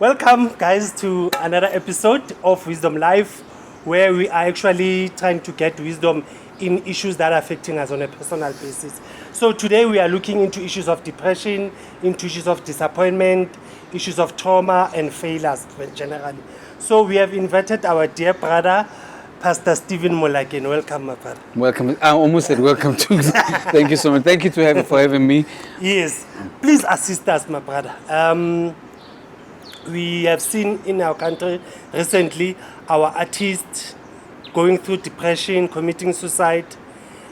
Welcome, guys, to another episode of Wisdom Life, where we are actually trying to get wisdom in issues that are affecting us on a personal basis. So today we are looking into issues of depression, into issues of disappointment, issues of trauma and failures generally. So we have invited our dear brother, Pastor Stephen Molakeng. Welcome, my brother. Welcome. I almost said welcome to. Thank you so much. Thank you for having me. Yes. Please assist us, my brother. We have seen in our country recently our artists going through depression, committing suicide,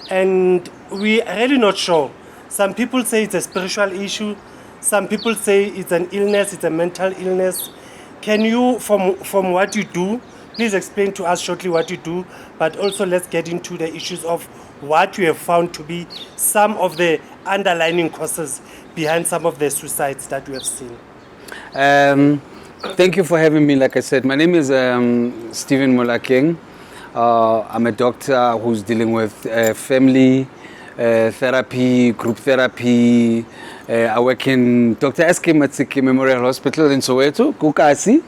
and we are really not sure. Some people say it's a spiritual issue. Some people say it's an illness, it's a mental illness. Can you, from what you do, please explain to us shortly what you do, but also let's get into the issues of what you have found to be some of the underlying causes behind some of the suicides that we have seen. Thank you for having me. Like I said, my name is Stephen Molakeng. I'm a doctor who's dealing with family therapy, group therapy. I work in Dr. S.K. Matsiki Memorial Hospital in Soweto, Kukasi.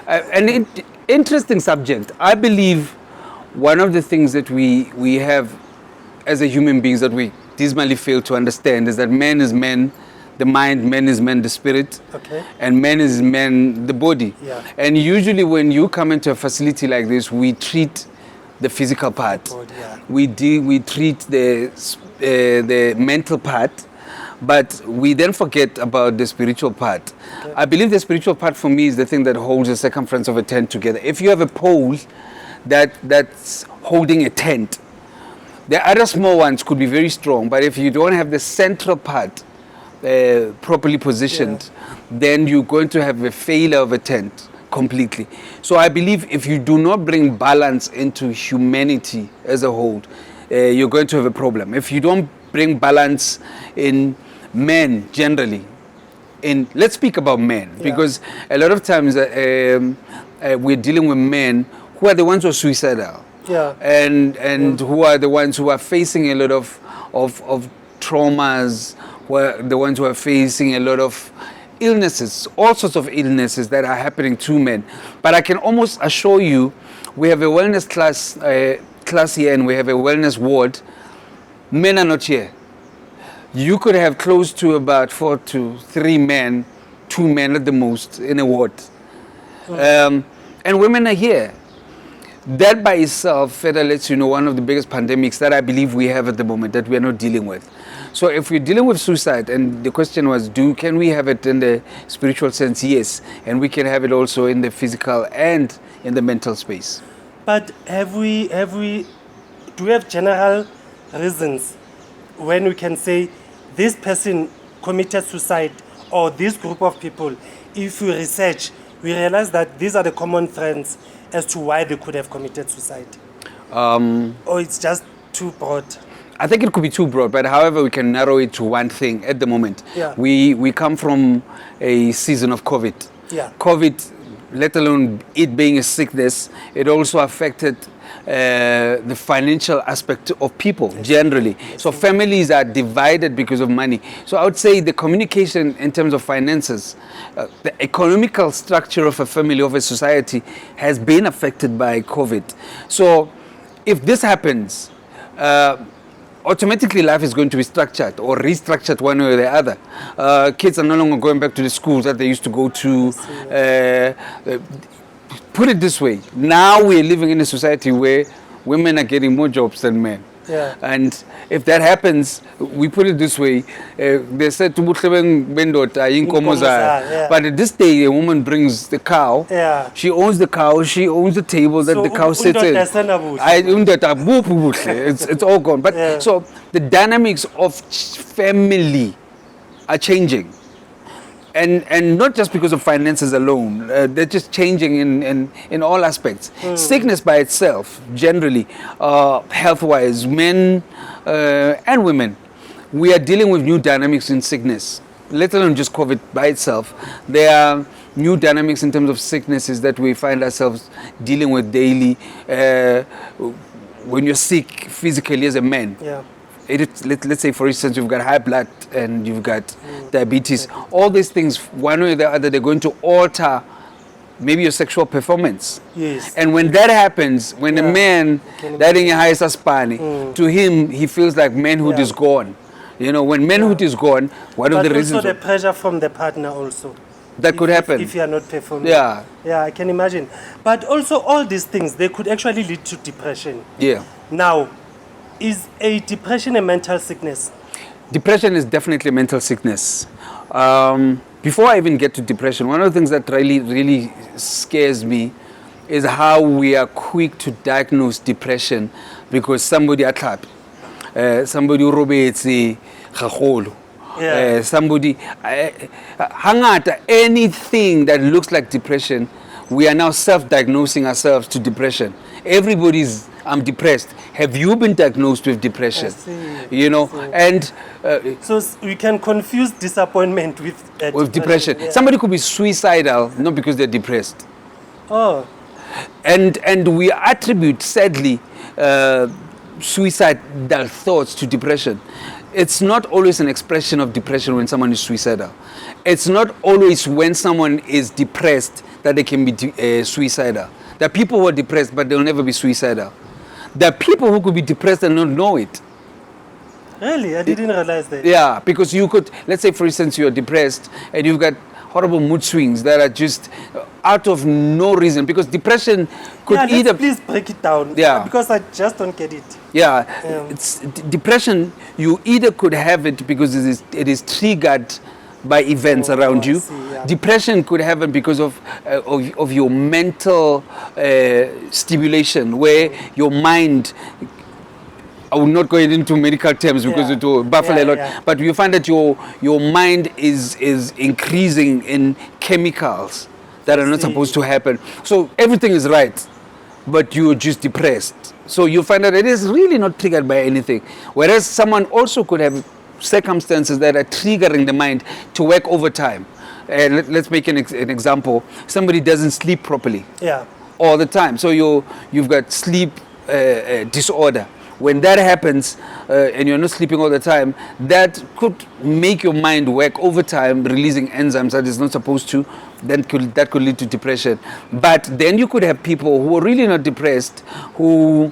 An interesting subject. I believe one of the things that we have as a human beings that we dismally fail to understand is that man is man, the mind, man is man, the spirit, and man is man, the body. Yeah. And usually when you come into a facility like this, we treat the physical part. We treat the mental part, but we then forget about the spiritual part. I believe the spiritual part for me is the thing that holds the circumference of a tent together. If you have a pole that's holding a tent, the other small ones could be very strong, but if you don't have the central part properly positioned, then you're going to have a failure of a tent completely. So I believe if you do not bring balance into humanity as a whole, you're going to have a problem. If you don't bring balance in men generally, let's speak about men, because a lot of times we're dealing with men who are the ones who are suicidal, and who are the ones who are facing a lot of traumas, who are the ones who are facing a lot of illnesses, all sorts of illnesses that are happening to men. But I can almost assure you, we have a wellness class here, and we have a wellness ward. Men are not here. You could have close to about 4 to 3 men, 2 men at the most in a ward. And women are here. That by itself further lets you know one of the biggest pandemics that I believe we have at the moment that we are not dealing with. So if we're dealing with suicide, and the question was, can we have it in the spiritual sense? Yes. And we can have it also in the physical and in the mental space. But do we have general reasons when we can say this person committed suicide, or this group of people? If we research, we realize that these are the common trends as to why they could have committed suicide. Or it's just too broad? I think it could be too broad, but however, we can narrow it to one thing at the moment. Yeah. We come from a season of COVID. Yeah. COVID, let alone it being a sickness, it also affected the financial aspect of people generally. So families are divided because of money. So I would say the communication in terms of finances, the economical structure of a family, of a society, has been affected by COVID. So if this happens, automatically life is going to be structured or restructured one way or the other. Kids are no longer going back to the schools that they used to go to. Put it this way, now we're living in a society where women are getting more jobs than men. Yeah. And if that happens, we put it this way, they said, but at this day, a woman brings the cow, she owns the cow, she owns the table that the cow sits in. It's all gone. But so the dynamics of family are changing. And not just because of finances alone, they're just changing in all aspects. Sickness by itself, generally, health-wise, men and women, we are dealing with new dynamics in sickness, let alone just COVID by itself. There are new dynamics in terms of sicknesses that we find ourselves dealing with daily. When you're sick physically as a man, let's say, for instance, you've got high blood and you've got diabetes. All these things, one way or the other, they're going to alter maybe your sexual performance. Yes. And when that happens, when a man that in high spani, to him, he feels like manhood is gone. You know, when manhood is gone, one of But the also reasons the pressure from the partner also. that could happen. If you are not performing. Yeah. Yeah, I can imagine. But also all these things, they could actually lead to depression. Yeah. Now, is a depression a mental sickness? Depression is definitely a mental sickness. Before I even get to depression, one of the things that really scares me is how we are quick to diagnose depression because somebody atlap, somebody urobetse gagolo. Yeah. Somebody hangata anything that looks like depression, we are now self-diagnosing ourselves to depression. Everybody's I'm depressed. Have you been diagnosed with depression? I see. You know, and So we can confuse disappointment with depression. Yeah. Somebody could be suicidal not because they're depressed, Oh, and we attribute sadly suicidal thoughts to depression. It's not always an expression of depression when someone is suicidal. It's not always when someone is depressed that they can be suicidal. There are people who are depressed but they'll never be suicidal. There are people who could be depressed and not know it. really? I didn't realize that. Yeah, because you could, let's say for instance you're depressed and you've got horrible mood swings that are just out of no reason, because depression could Yeah, either please break it down. Yeah. Because I just don't get it. Yeah, Yeah. it's depression. You either could have it because it is triggered by events Oh, around I you. see, yeah. Depression could happen because of your mental stimulation, where your mind. I will not go into medical terms because Yeah. it will baffle a Yeah, lot. yeah. But you find that your mind is increasing in chemicals that are not see. supposed to happen. So everything is right, but you're just depressed. So you find that it is really not triggered by anything. Whereas someone also could have circumstances that are triggering the mind to work overtime. Let's make an example. Somebody doesn't sleep properly Yeah. all the time. So you've got sleep disorder. When that happens and you're not sleeping all the time, that could make your mind work overtime, releasing enzymes that it's not supposed to. That could lead to depression. But then you could have people who are really not depressed, who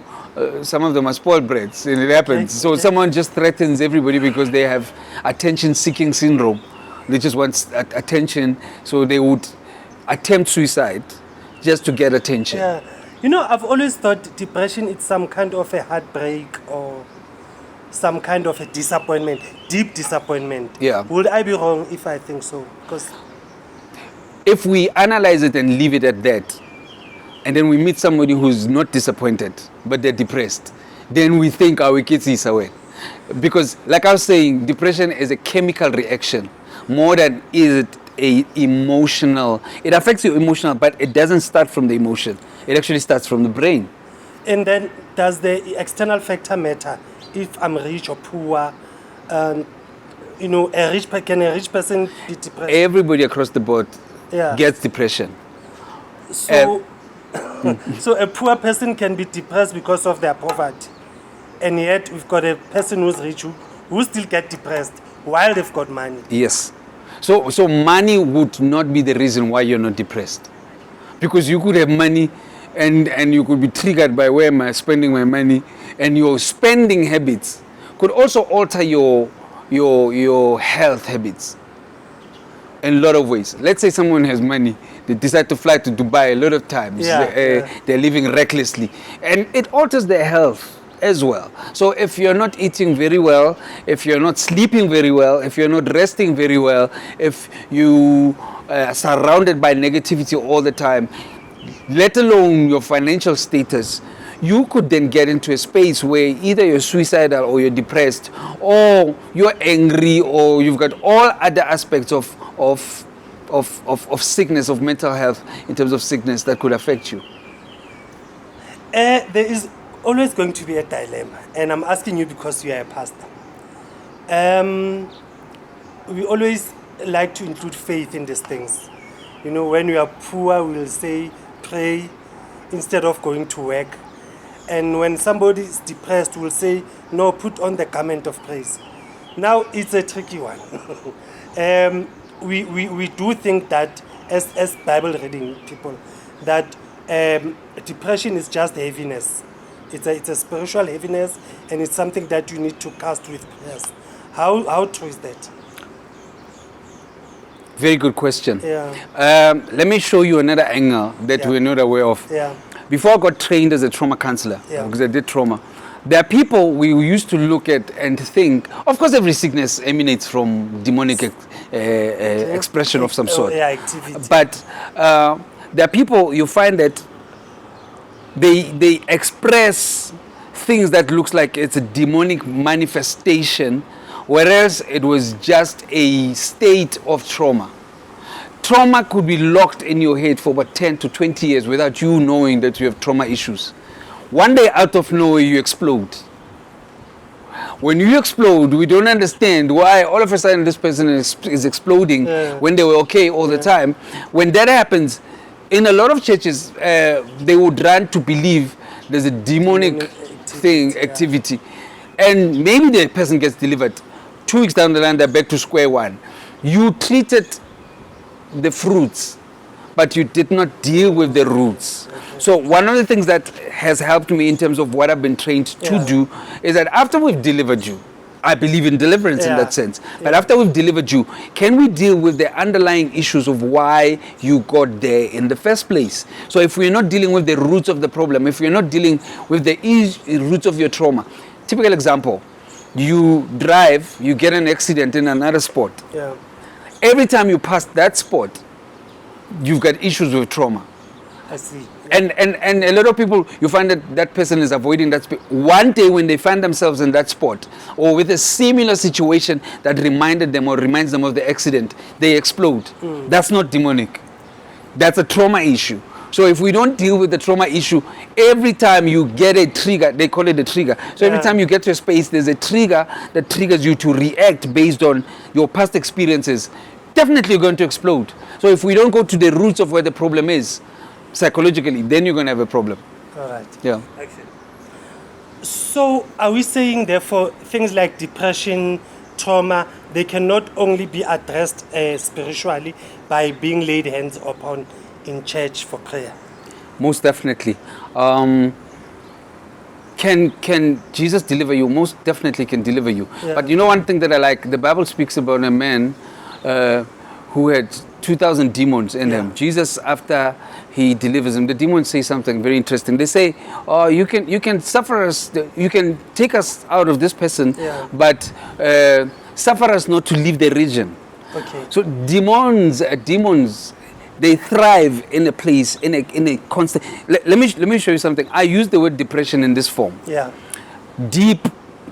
some of them are spoiled brats, and it happens. So someone just threatens everybody because they have attention-seeking syndrome. They just want attention, so they would attempt suicide just to get attention. Yeah. You know, I've always thought depression is some kind of a heartbreak or some kind of a disappointment, deep disappointment. Yeah. Would I be wrong if I think so? Because If we analyze it and leave it at that, and then we meet somebody who's not disappointed, but they're depressed, then we think our kids is away. Because, like I was saying, depression is a chemical reaction more than is it a emotional. It affects your emotional, but it doesn't start from the emotion. It actually starts from the brain. and then does the external factor matter? If I'm rich or poor, you know, can a rich person be depressed? Everybody across the board Yeah. gets depression. So, so a poor person can be depressed because of their poverty, and yet we've got a person who's rich who still get depressed while they've got money. Yes. So money would not be the reason why you're not depressed. Because you could have money and you could be triggered by where am I spending my money, and your spending habits could also alter your health habits in a lot of ways. Let's say someone has money, they decide to fly to Dubai a lot of times. They're living recklessly, and it alters their health as well. So if you're not eating very well, if you're not sleeping very well, if you're not resting very well, if you are surrounded by negativity all the time, let alone your financial status, you could then get into a space where either you're suicidal or you're depressed or you're angry, or you've got all other aspects of sickness, of mental health, in terms of sickness that could affect you. There is always going to be a dilemma, and I'm asking you because you are a pastor. We always like to include faith in these things. You know, when we are poor, we'll say pray instead of going to work. And when somebody is depressed, we'll say, no, put on the garment of praise. Now, it's a tricky one. We do think that, as Bible reading people, that depression is just heaviness. It's a spiritual heaviness, and it's something that you need to cast with prayers. How true is that? Very good question. Yeah. Let me show you another angle that Yeah. we're not aware of. Yeah. Before I got trained as a trauma counselor, Yeah. because I did trauma, there are people we used to look at and think, of course, every sickness emanates from demonic expression of some sort. Yeah, activity. But there are people you find that they express things that looks like it's a demonic manifestation, whereas it was just a state of trauma. Trauma could be locked in your head for about 10 to 20 years without you knowing that you have trauma issues. One day, out of nowhere, you explode. When you explode, we don't understand why all of a sudden this person is exploding when they were okay all the time. When that happens, in a lot of churches, they would run to believe there's a demonic activity. And maybe the person gets delivered. 2 weeks down the line, they're back to square one. You treated the fruits, but you did not deal with the roots. So one of the things that has helped me in terms of what I've been trained to do is that after we've delivered you, I believe in deliverance in that sense, but after we've delivered you, can we deal with the underlying issues of why you got there in the first place? So if we're not dealing with the roots of the problem, if we're not dealing with the roots of your trauma, typical example, you drive, you get an accident in another sport. Yeah. Every time you pass that spot, you've got issues with trauma. I see. And a lot of people, you find that that person is avoiding that spot. One day when they find themselves in that spot or with a similar situation that reminded them or reminds them of the accident, they explode. That's not demonic. That's a trauma issue. So if we don't deal with the trauma issue, every time you get a trigger, they call it a trigger. So every time you get to a space, there's a trigger that triggers you to react based on your past experiences. Definitely you're going to explode. So if we don't go to the roots of where the problem is, psychologically, then you're going to have a problem. All right. Yeah. So are we saying, therefore, things like depression, trauma, they cannot only be addressed spiritually by being laid hands upon in church for prayer? Most definitely. Can Jesus deliver you? Most definitely can deliver you. Yeah. But you know one thing that I like? The Bible speaks about a man who had 2,000 demons in him. Jesus, after he delivers him, the demons say something very interesting. They say, "Oh, you can suffer us, you can take us out of this person, but suffer us not to leave the region." Okay. So demons, they thrive in a place, in a constant. Let me show you something. I use the word depression in this form. Yeah. Deep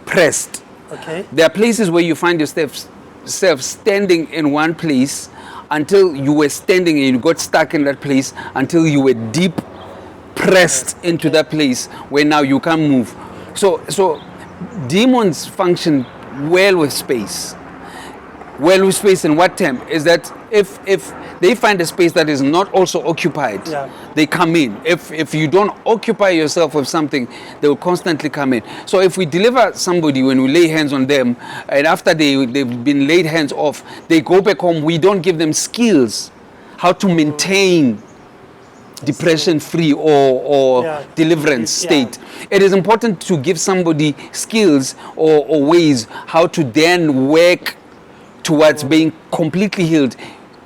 pressed. Okay. There are places where you find yourself standing in one place until you were standing and you got stuck in that place until you were deep pressed into that place where now you can't move. So demons function well with space. Well with space in what term? Is that if they find a space that is not also occupied, they come in. If you don't occupy yourself with something, they will constantly come in. So if we deliver somebody, when we lay hands on them, and after they've been laid hands off, they go back home, we don't give them skills how to maintain depression-free or deliverance state. It is important to give somebody skills or ways how to then work towards being completely healed,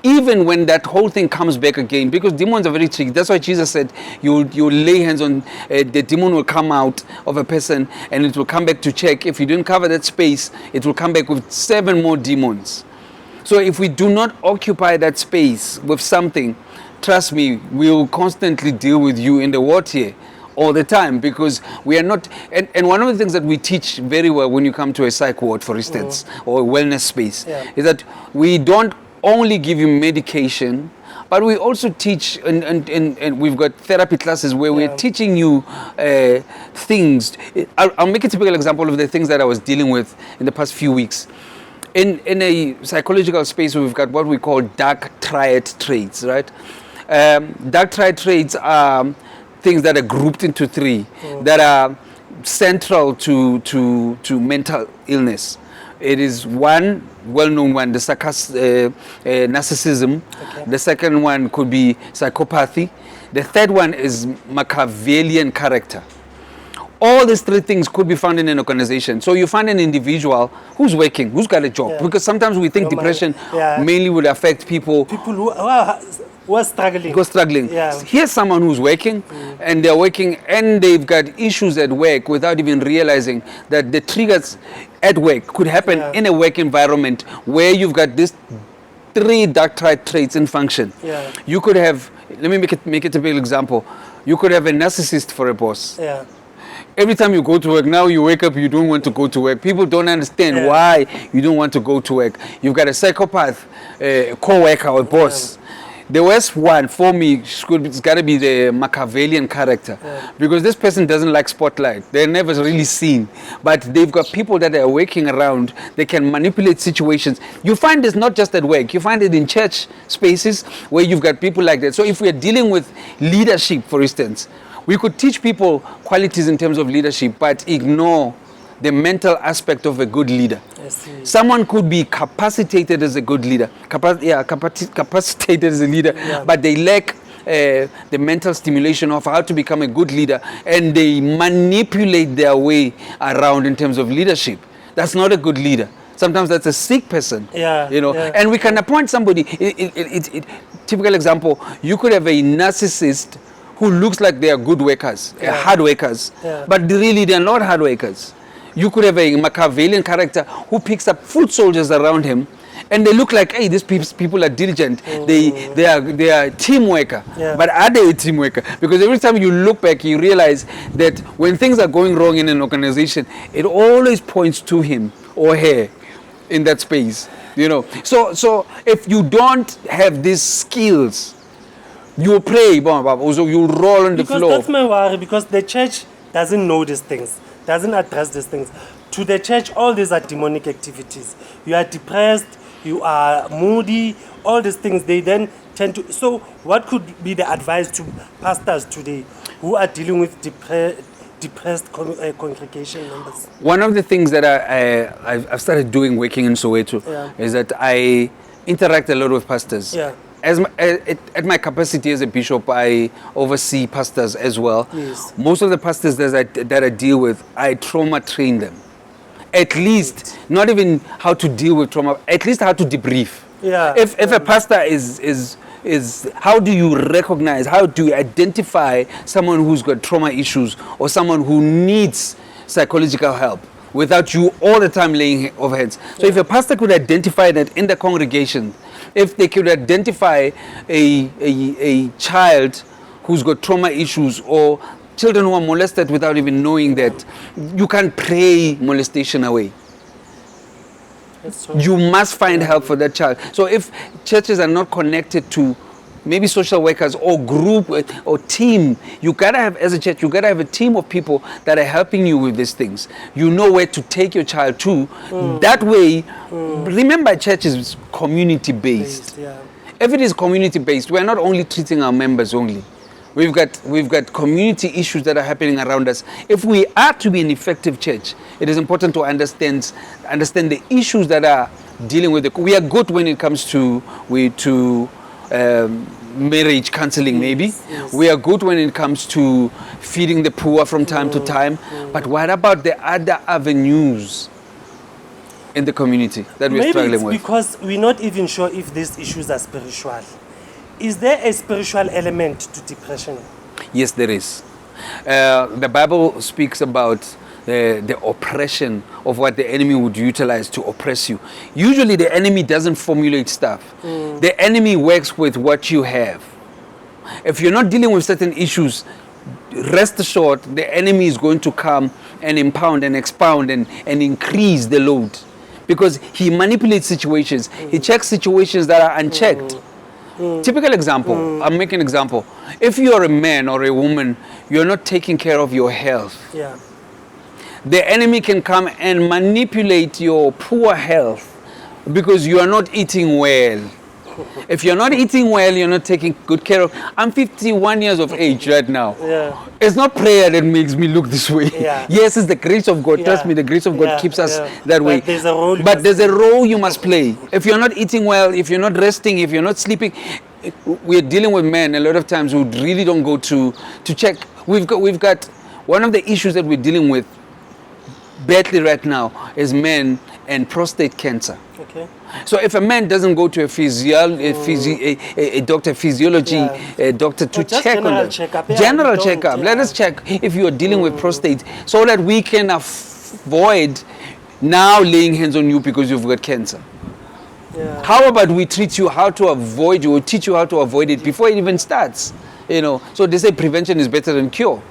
even when that whole thing comes back again, because demons are very tricky. That's why Jesus said you lay hands on the demon will come out of a person and it will come back to check. If you didn't cover that space, it will come back with 7 more demons. So if we do not occupy that space with something, trust me, we will constantly deal with you in the ward here all the time, because we are not, and one of the things that we teach very well when you come to a psych ward, for instance, or a wellness space, is that we don't only give you medication, but we also teach, and we've got therapy classes where we're teaching you things. I'll make a typical example of the things that I was dealing with in the past few weeks. In a psychological space, we've got what we call dark triad traits, right? Dark triad traits are things that are grouped into three that are central to mental illness. It is one well-known one, the narcissism. Okay. The second one could be psychopathy. The third one is Machiavellian character. All these three things could be found in an organization. So you find an individual who's working, who's got a job. Yeah. Because sometimes we think depression mainly would affect people People who are struggling. who are struggling. Yeah. Here's someone who's working and they're working and they've got issues at work without even realizing that the triggers at work could happen in a work environment where you've got these three dark traits in function. Yeah. You could have, let me make it a big example. You could have a narcissist for a boss. Yeah. Every time you go to work, now you wake up, you don't want to go to work. People don't understand why you don't want to go to work. You've got a psychopath co-worker or boss. The worst one for me it's got to be the Machiavellian character, because this person doesn't like spotlight. They're never really seen, but they've got people that are working around. They can manipulate situations. You find this not just at work. You find it in church spaces where you've got people like that. So if we're dealing with leadership, for instance, we could teach people qualities in terms of leadership, but ignore the mental aspect of a good leader. I see. Someone could be capacitated as a good leader, capacitated as a leader, but they lack the mental stimulation of how to become a good leader, and they manipulate their way around in terms of leadership. That's not a good leader. Sometimes that's a sick person. Yeah, you know. yeah. And we can appoint somebody. Typical example: you could have a narcissist who looks like they are good workers, hard workers, but really they are not hard workers. You could have a Machiavellian character who picks up foot soldiers around him, and they look like, hey, these people are diligent. They are team worker. Yeah. But are they a team worker? Because every time you look back, you realize that when things are going wrong in an organization, it always points to him or her in that space. You know. So if you don't have these skills, you pray, also you roll on the Because floor. that's my worry, because the church doesn't know these things, doesn't address these things. To the church, all these are demonic activities. You are depressed, you are moody, all these things, they then tend to... So what could be the advice to pastors today who are dealing with depressed congregation members? One of the things that I've started doing working in Soweto is that I interact a lot with pastors. Yeah. At my capacity as a bishop, I oversee pastors as well. Yes. Most of the pastors that I deal with, I trauma train them. At least, not even how to deal with trauma, at least how to debrief. Yeah. If a pastor is how do you recognize, how do you identify someone who's got trauma issues or someone who needs psychological help without you all the time laying over heads? So if a pastor could identify that in the congregation, if they could identify a child who's got trauma issues or children who are molested without even knowing that, you can't pray molestation away. You must find help for that child. So if churches are not connected to maybe social workers or group or team, you gotta have, as a church, you gotta have a team of people that are helping you with these things. You know where to take your child to. That way, remember, church is community based. Yeah. If it is community based, we are not only treating our members only. We've got community issues that are happening around us. If we are to be an effective church, it is important to understand the issues that are dealing with it. We are good when it comes to marriage counseling, maybe. Yes. We are good when it comes to feeding the poor from time to time. But what about the other avenues in the community that we're struggling with? Maybe it's because we're not even sure if these issues are spiritual. Is there a spiritual element to depression? Yes, there is. The Bible speaks about the oppression of what the enemy would utilize to oppress you. Usually the enemy doesn't formulate stuff. The enemy works with what you have. If you're not dealing with certain issues, rest assured the enemy is going to come and impound and expound and increase the load, because he manipulates situations. He checks situations that are unchecked. Typical example, I'm making an example. If you're a man or a woman, you're not taking care of your health. Yeah. The enemy can come and manipulate your poor health because you are not eating well. If you're not eating well, you're not taking good care of. I'm 51 years of age right now. Yeah. It's not prayer that makes me look this way. Yeah. Yes, it's the grace of God. Yeah. Trust me, the grace of God Yeah, keeps us yeah. that But way. there's a role you But must there's a role you must play. If you're not eating well, if you're not resting, if you're not sleeping, we're dealing with men a lot of times who really don't go to check. We've got one of the issues that we're dealing with badly right now is men and prostate cancer. Okay. So if a man doesn't go to a doctor, physiology Yeah. doctor to Or just check on general them, checkup. Yeah, general we don't, checkup. Let yeah. us check if you are dealing with prostate, so that we can avoid now laying hands on you because you've got cancer. Yeah. How about we treat you how to avoid you, or teach you how to avoid it before it even starts? You know, so they say prevention is better than cure.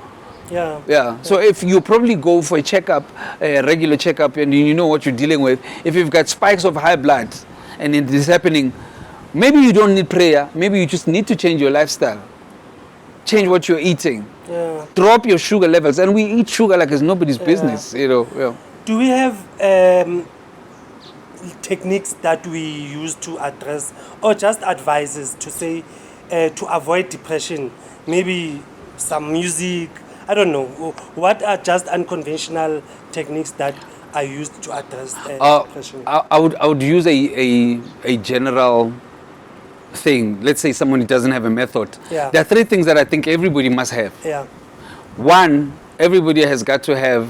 Yeah. Yeah. So if you probably go for a checkup, a regular checkup, and you know what you're dealing with, if you've got spikes of high blood and it is happening, maybe you don't need prayer. Maybe you just need to change your lifestyle, change what you're eating, Yeah. drop your sugar levels, and we eat sugar like it's nobody's business. You know. Yeah. Do we have techniques that we use to address, or just advices to say to avoid depression? Maybe some music. I don't know. What are just unconventional techniques that are used to address depression? I would use a general thing. Let's say someone who doesn't have a method. Yeah. There are three things that I think everybody must have. Yeah. One, everybody has got to have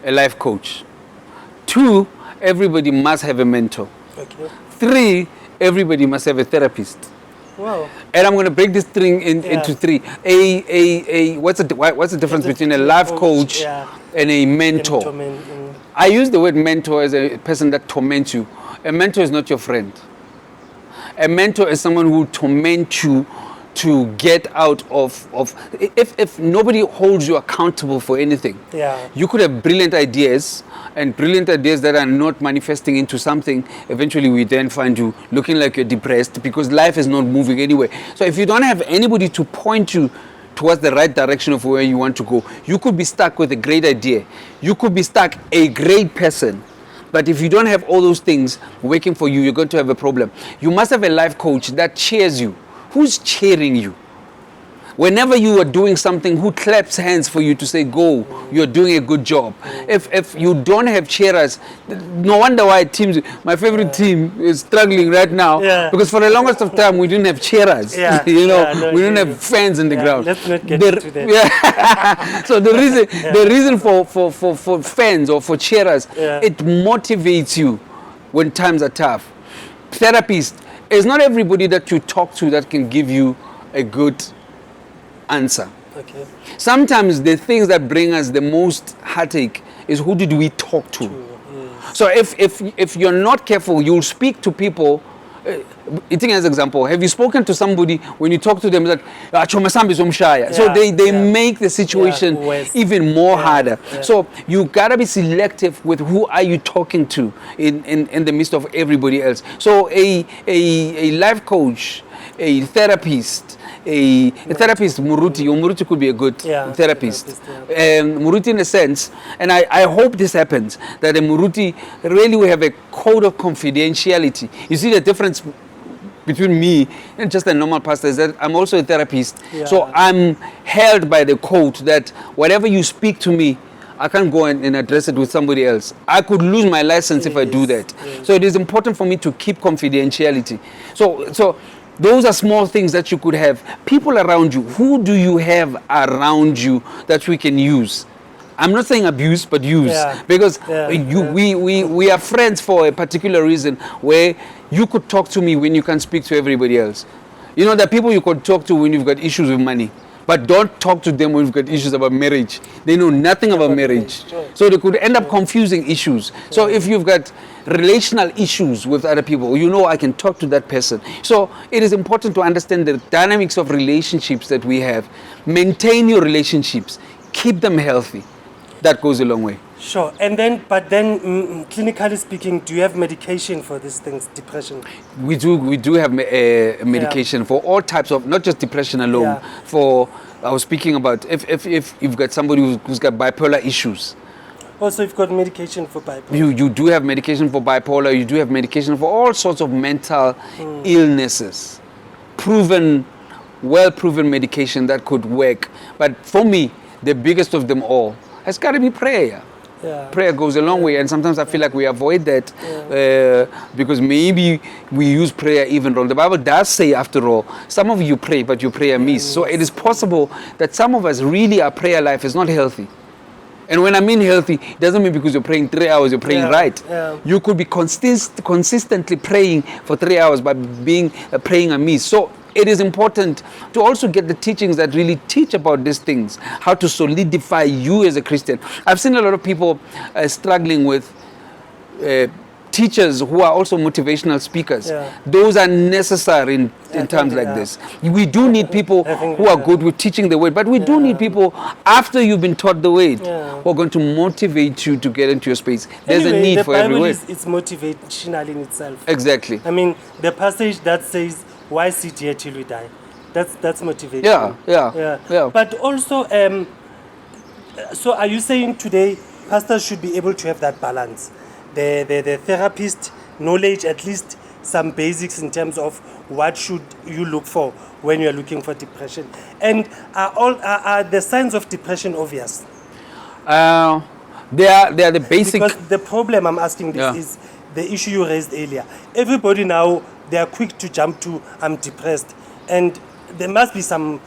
a life coach. Two, everybody must have a mentor. Okay. Three, everybody must have a therapist. Wow. And I'm going to break this thing into three. What's the difference between a life coach Yeah. and a mentor? I use the word mentor as a person that torments you. A mentor is not your friend. A mentor is someone who will torment you to get out of if nobody holds you accountable for anything. Yeah. You could have brilliant ideas, and brilliant ideas that are not manifesting into something. Eventually we then find you looking like you're depressed because life is not moving anywhere. So if you don't have anybody to point you towards the right direction of where you want to go, you could be stuck with a great idea. You could be stuck a great person. But if you don't have all those things working for you, you're going to have a problem. You must have a life coach that cheers you. Who's cheering you? Whenever you are doing something, who claps hands for you to say, go, you're doing a good job. If you don't have cheerers, no wonder why teams, my favorite team is struggling right now, because for the longest of time we didn't have cheerers. You know, we didn't have fans in the ground. Let's not get into that. So the reason for fans or for cheerers, it motivates you when times are tough. Therapist, it's not everybody that you talk to that can give you a good answer. Okay. Sometimes the things that bring us the most heartache is who did we talk to. So if you're not careful, you'll speak to people. Eating as example, have you spoken to somebody when you talk to them like so they make the situation even more harder. So you gotta be selective with who are you talking to in the midst of everybody else. So a life coach, a therapist, a therapist, Muruti could be a good therapist. Muruti in a sense, and I hope this happens, that a Muruti really will have a code of confidentiality. You see the difference between me and just a normal pastor is that I'm also a therapist. So I'm held by the code that whatever you speak to me, I can't go and address it with somebody else. I could lose my license if I do that. So it is important for me to keep confidentiality. So those are small things that you could have. People around you, who do you have around you that we can use? I'm not saying abuse, but use. Because we are friends for a particular reason, where you could talk to me when you can't speak to everybody else. You know, there are people you could talk to when you've got issues with money, but don't talk to them when you've got issues about marriage. They know nothing about marriage. So they could end up confusing issues. So if you've got relational issues with other people, you know I can talk to that person. So it is important to understand the dynamics of relationships that we have. Maintain your relationships. Keep them healthy. That goes a long way. Sure. And then, clinically speaking, do you have medication for these things, depression? We do have medication for all types of, not just depression alone. For, I was speaking about if you've got somebody who's got bipolar issues, Also, you've got medication for bipolar. You do have medication for bipolar, you do have medication for all sorts of mental illnesses. Proven, well-proven medication that could work. But for me, the biggest of them all has got to be prayer. Yeah. Prayer goes a long way, and sometimes I feel like we avoid that because maybe we use prayer even wrong. The Bible does say, after all, some of you pray, but you pray amiss. So it is possible that some of us really, our prayer life is not healthy. And when I mean healthy, it doesn't mean because you're praying 3 hours, you're praying right. Yeah. You could be consistently praying for 3 hours by being praying amiss. So it is important to also get the teachings that really teach about these things, how to solidify you as a Christian. I've seen a lot of people struggling with teachers who are also motivational speakers. Yeah. Those are necessary in times like this. We do need people who are good with teaching the word, but we do need people after you've been taught the word who are going to motivate you to get into your space. There's a need for every word. It's motivational in itself. Exactly. I mean, the passage that says, "Why sit here till we die?" That's motivation. Yeah. But also, so are you saying today pastors should be able to have that balance? The therapist knowledge, at least some basics in terms of what should you look for when you're looking for depression, and are the signs of depression obvious? They are the basic. Because the problem I'm asking this is the issue you raised earlier. Everybody now, they are quick to jump to "I'm depressed," and there must be some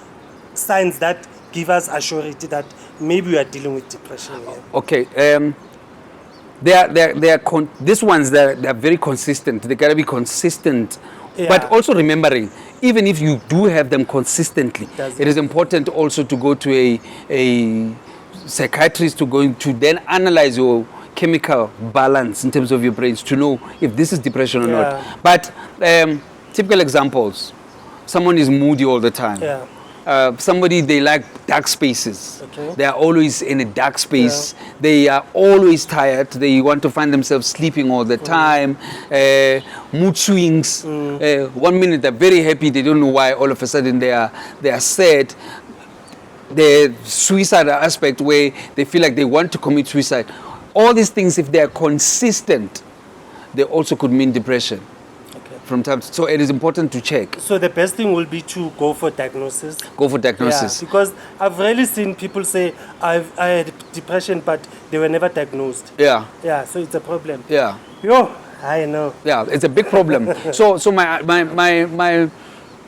signs that give us assurity that maybe we are dealing with depression here. Okay. These ones they're very consistent. They gotta be consistent, but also remembering, even if you do have them consistently, it is important also to go to a psychiatrist to then analyze your chemical balance in terms of your brains to know if this is depression or not. But typical examples: someone is moody all the time. Somebody, they like dark spaces. Okay. They are always in a dark space. They are always tired. They want to find themselves sleeping all the time. Mood swings. 1 minute they're very happy. They don't know why. All of a sudden they are sad. The suicidal aspect where they feel like they want to commit suicide. All these things, if they are consistent, they also could mean depression. From time to, so it is important to check. So the best thing will be to go for diagnosis. Go for diagnosis. Yeah, because I've really seen people say I had depression, but they were never diagnosed. Yeah. Yeah. So it's a problem. Yeah. Yo, I know. Yeah, it's a big problem. so my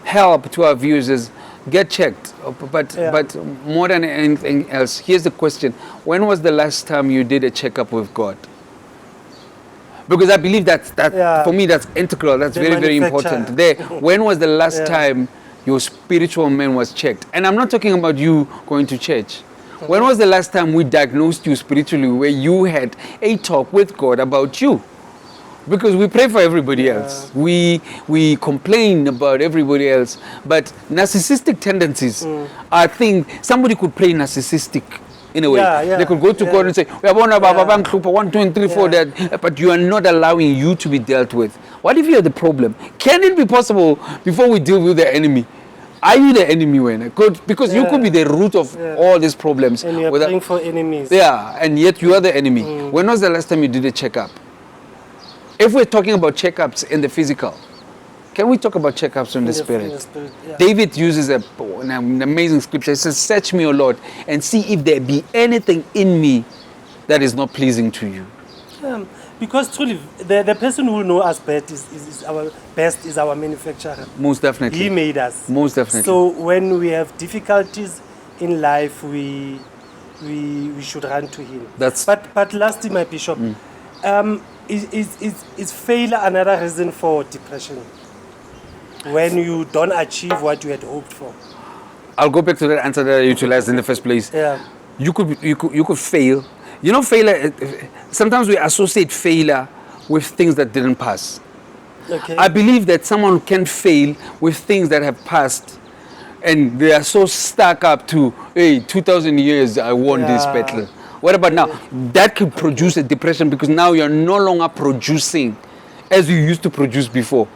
help to our viewers is get checked. But more than anything else, here's the question: when was the last time you did a checkup with God? Because I believe that for me that's integral. That's very, very important. When was the last time your spiritual man was checked? And I'm not talking about you going to church. When was the last time we diagnosed you spiritually, where you had a talk with God about you? Because we pray for everybody else. We complain about everybody else. But narcissistic tendencies, I think somebody could pray narcissistic. In a way, they could go to God and say, "We are 1, 2, and 3, 4." That, but you are not allowing you to be dealt with. What if you are the problem? Can it be possible before we deal with the enemy? Are you the enemy when? Because you could be the root of all these problems. And you are praying for enemies. Yeah, and yet you are the enemy. When was the last time you did a checkup? If we're talking about checkups in the physical, can we talk about checkups in the spirit? David uses an amazing scripture. He says, "Search me, O Lord, and see if there be anything in me that is not pleasing to you." Because truly, the person who will know us best is our manufacturer. Most definitely. He made us. Most definitely. So when we have difficulties in life, we should run to him. But lastly, my bishop, is failure another reason for depression? When you don't achieve what you had hoped for? I'll go back to that answer that I utilized in the first place. Yeah. You could fail. You know, failure, sometimes we associate failure with things that didn't pass. Okay. I believe that someone can fail with things that have passed, and they are so stuck up to, hey, 2,000 years I won this battle. What about now? That could produce a depression because now you're no longer producing as you used to produce before.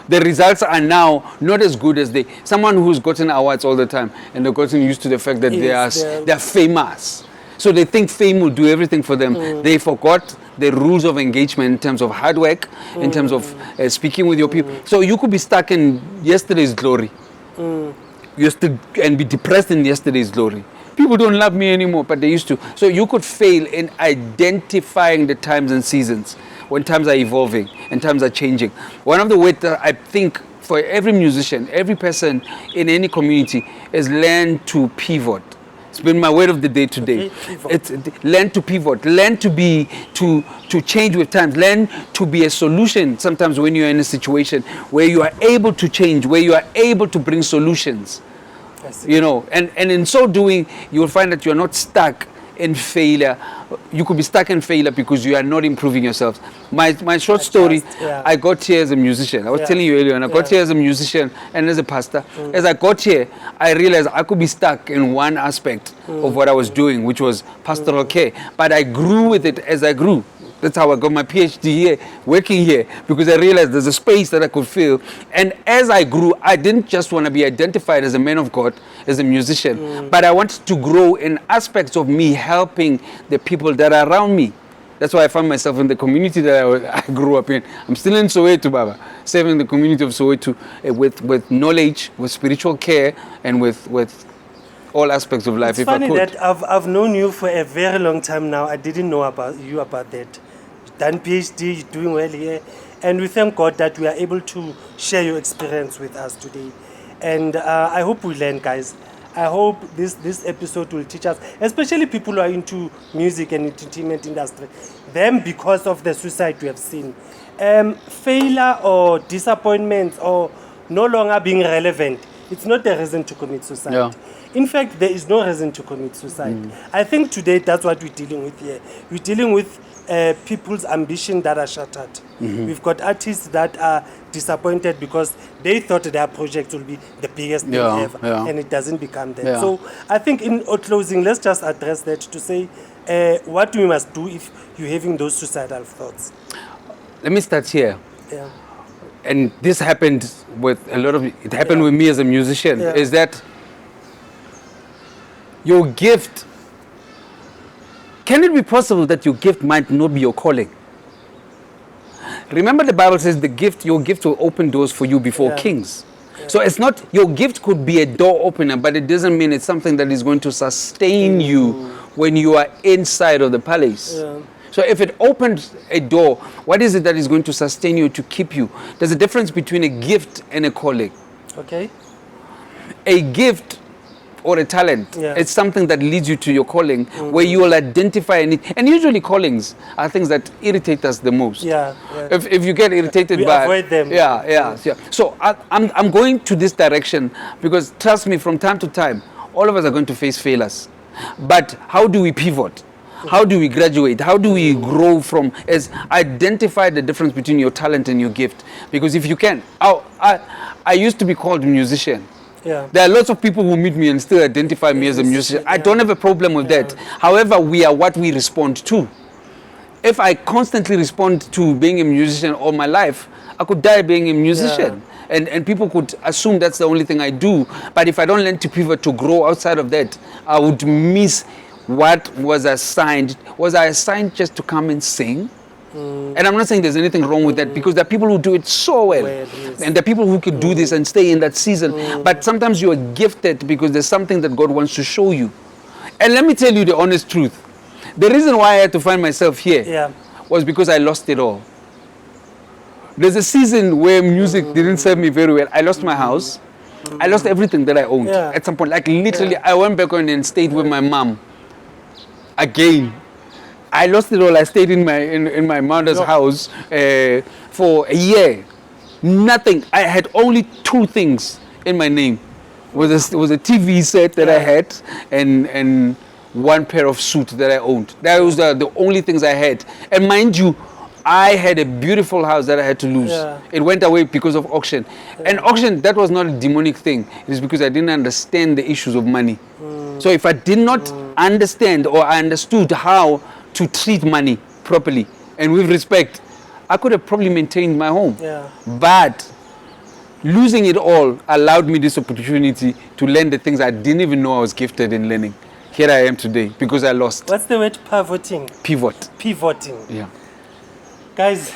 The results are now not as good as someone who's gotten awards all the time and they've gotten used to the fact that they are famous. So they think fame will do everything for them. They forgot the rules of engagement in terms of hard work, in terms of speaking with your people. So you could be stuck in yesterday's glory. And be depressed in yesterday's glory. People don't love me anymore, but they used to. So you could fail in identifying the times and seasons, when times are evolving and times are changing. One of the ways that I think for every musician, every person in any community is learn to pivot. It's been my word of the day today. It's learn to pivot, learn to change with times, learn to be a solution sometimes when you're in a situation where you are able to change, where you are able to bring solutions. You know, and in so doing, you will find that you're not stuck in failure. You could be stuck in failure because you are not improving yourself. My short story, I got here as a musician. I was telling you earlier, and I got here as a musician and as a pastor. As I got here, I realized I could be stuck in one aspect of what I was doing, which was pastoral care. But I grew with it as I grew. That's how I got my PhD here, working here, because I realized there's a space that I could fill. And as I grew, I didn't just want to be identified as a man of God, as a musician, but I wanted to grow in aspects of me helping the people that are around me. That's why I found myself in the community that I grew up in. I'm still in Soweto, Baba, serving the community of Soweto with knowledge, with spiritual care, and with all aspects of life. It's funny that I've known you for a very long time now. I didn't know about that. You've done PhD, you're doing well here. And we thank God that we are able to share your experience with us today. And I hope we learn, guys. I hope this episode will teach us, especially people who are into music and entertainment industry, them because of the suicide we have seen. Failure or disappointments or no longer being relevant, it's not a reason to commit suicide. Yeah. In fact, there is no reason to commit suicide. I think today that's what we're dealing with here. We're dealing with people's ambition that are shattered. We've got artists that are disappointed because they thought their project will be the biggest thing ever, and it doesn't become that. Yeah. So I think in closing, let's just address that to say what we must do if you're having those suicidal thoughts. Let me start here. Yeah. And this happened with a lot of, it happened with me as a musician, is that your gift, can it be possible that your gift might not be your calling? Remember the Bible says your gift will open doors for you before kings. So it's not, your gift could be a door opener, but it doesn't mean it's something that is going to sustain you when you are inside of the palace. So if it opens a door, what is it that is going to sustain you, to keep you? There's a difference between a gift and a calling. Okay. A gift or a talent, it's something that leads you to your calling, where you will identify and usually callings are things that irritate us the most. If you get irritated by, avoid them. So I'm going to this direction because, trust me, from time to time, all of us are going to face failures. But how do we pivot? How do we graduate? How do we grow from, as identify the difference between your talent and your gift? Because if you can, I used to be called a musician. There are lots of people who meet me and still identify me as a musician. I don't have a problem with that. However, we are what we respond to. If I constantly respond to being a musician all my life, I could die being a musician. And people could assume that's the only thing I do. But if I don't learn to pivot, to grow outside of that, I would miss what was assigned. Was I assigned just to come and sing? And I'm not saying there's anything wrong with that, because there are people who do it so well. And there are people who could do this and stay in that season. But sometimes you are gifted because there's something that God wants to show you. And let me tell you the honest truth. The reason why I had to find myself here was because I lost it all. There's a season where music didn't serve me very well. I lost my house. I lost everything that I owned at some point. Like literally, I went back on and stayed with my mom again. I lost it all. I stayed in my mother's house for a year. Nothing. I had only two things in my name. Was a TV set that I had and one pair of suits that I owned. That was the only things I had. And mind you, I had a beautiful house that I had to lose. It went away because of auction. And auction, that was not a demonic thing. It is because I didn't understand the issues of money. So if I did not understand, or I understood how to treat money properly and with respect, I could have probably maintained my home. But losing it all allowed me this opportunity to learn the things I didn't even know I was gifted in learning. here I am today because I lost. What's the word? Pivoting. Pivot. Pivoting. Yeah. Guys,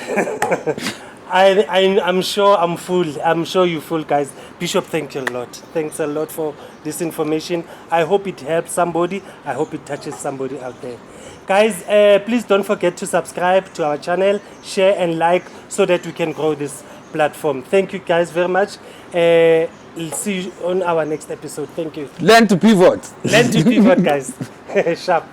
I'm sure I'm full. I'm sure you're full, guys. Bishop, thank you a lot. Thanks a lot for this information. I hope it helps somebody. I hope it touches somebody out there. Guys, please don't forget to subscribe to our channel, share and like so that we can grow this platform. Thank you guys very much. We'll see you on our next episode. Thank you. Learn to pivot. Learn to pivot, guys. Sharp.